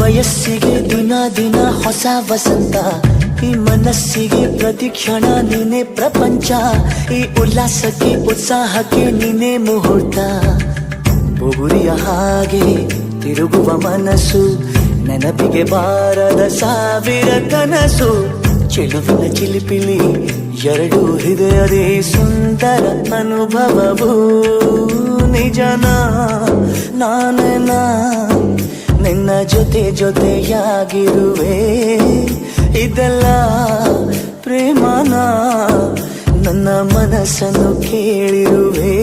ವಯಸ್ಸಿಗೆ ದಿನ ದಿನ ಹೊಸ ವಸಂತ, ಈ ಮನಸ್ಸಿಗೆ ಪ್ರತಿ ಕ್ಷಣ ನೀನೆ ಪ್ರಪಂಚ, ಈ ಉಲ್ಲಾಸಕ್ಕೆ ಉತ್ಸಾಹಕ್ಕೆ ನೀನೆ ಮುಹೂರ್ತ. ಬುಗುರಿಯ ಹಾಗೆ ತಿರುಗುವ ಮನಸ್ಸು, ನೆನಪಿಗೆ ಬಾರದ ಸಾವಿರ ಕನಸು. ಚೆಲುವಿನ ಚಿಲಿಪಿಲಿ ಎರಡು ಹೃದಯದೇ ಸುಂದರ ಅನುಭವವು. ನಿಜನ ನಾನನ ನಿನ್ನ ಜೊತೆ ಜೊತೆಯಾಗಿರುವೆ, ಇದೆಲ್ಲ ಪ್ರೇಮನ ನನ್ನ ಮನಸ್ಸನ್ನು ಕೇಳಿರುವೆ.